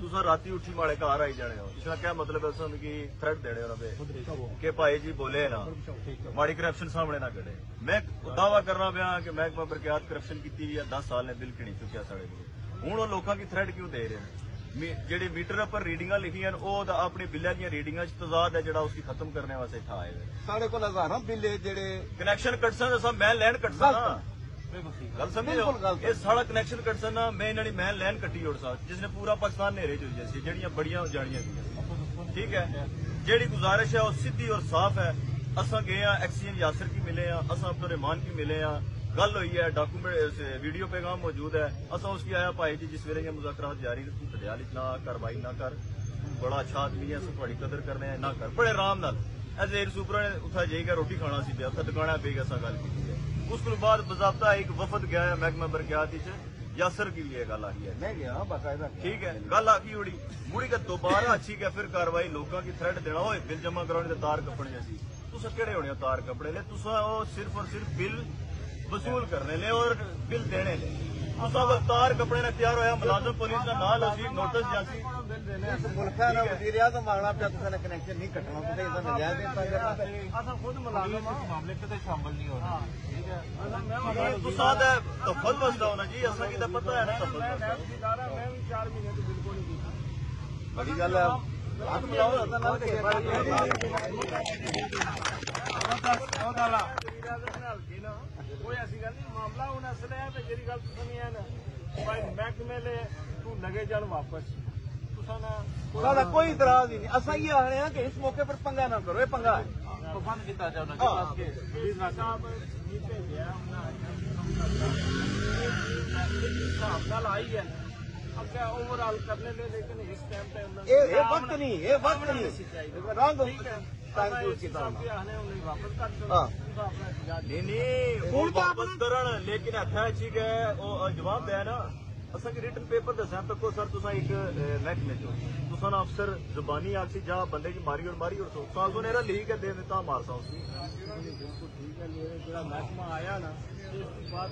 तुसा राती उठी माड़े घर आई जाने हो, इसका क्या मतलब है? तुम की थ्रेट देने हो कि भाई जी बोले ना माड़ी करप्शन सामने ना कटे। मैं दावा करना पाया कि महकमा बरकयात करप्शन की 10 साल ने बिल गिनी चुकिया साढ़े को। हूं लोगों की थ्रेट क्यों दे रहे हैं? जेडी मीटर पर रीडिंग लिखियां अपनी बिल्लां दी रीडिंगां च तजाद है जो उसकी खत्म करने वास्ते इत्थे आए हुए। साढ़े को हजारों बिल जेडे कनैक्शन कटसन मैं लैन कटसा गल समझे ये सारा कनैक्शन कटसन मैं इन्होंने मैं लैन कट्टी उड़ सा जिसने पूरा पाकिस्तान नेरे च जैसी जड़ियां बड़ियां जानियां थी। ठीक है, जेडी गुजारिश है वो सीधी और साफ है। असा गए हैं एक्सीएन यासर की मिले हैं, असा अब्दुल रहमान की मिले हैं, गल हुई है, डॉक्यूमेंट वीडियो पैगाम मौजूद है। असा उसकी आया भाई जी जिस वेले मुज़ाकरात जारी दयाल ना कार्रवाई ना कर, बड़ा अच्छा आदमी है, थोड़ी कदर करने है ना कर, बड़े आराम नाल एज एयर सुपरा ने उत्थे जाइएगा रोटी खाना सी पे दुकाना पे असा गल की है। उसके बाद बजाबता एक वफद गया है महकमा बरकयात यासर की भी गल आई है, मैं गया बाकायदा। ठीक है, गल आकी उड़ी मुड़ी का दोबारा अच्छी है फिर कार्रवाई लोगों की थ्रेट देना हो बिल जमा कराने तार कपने जैसी तुसा केड़े होने तार कपड़े ले तुसा सिर्फ और सिर्फ बिल वसूल करने ले और बिल देने ले तुसा तार कपड़े ने तैयार होया मुलाजम पुलिस का नाल असी नोटिस जासी मुल्क है ना वजीर आज़म मांगना पे तुसा ने कनेक्शन नहीं कटना तुसा इधर नजायज है असा खुद मुलाजम इस मामले के शामिल नहीं हो रहा। ठीक है, तुसा तो खुद बसदा होना जी असा की पता है ना मैं भी 4 महीने तो बिल्कुल नहीं की बड़ी गल है हाथ मिलाओ कोई ऐसी गल नहीं मामला हूं असल है तो जी गल सुनी है ना भाई महकमे ले तू लगे जान वापस सादा कोई इतराज ही नहीं। असा ये आ रहे हैं कि इस मौके पर पंगा ना करो, ये पंगा है तो बंद किया जाए आई है अब ओवरऑल करने ले, लेकिन इस टाइम पे ये वक्त नहीं, ये वक्त नहीं रंग नहीं वापस करन लेकिन अच्छा ठीक है जवाब दिया ना असा की रिटन पेपर दसा तको सर तुसा एक महकमे चो तुसा ना अफसर जुबानी आखी जा बंदे की मारी और सो साल तो नेरा लीक है दे देता मारसा उसकी बिल्कुल ठीक है। मेरा महकमा आया ना इसके बाद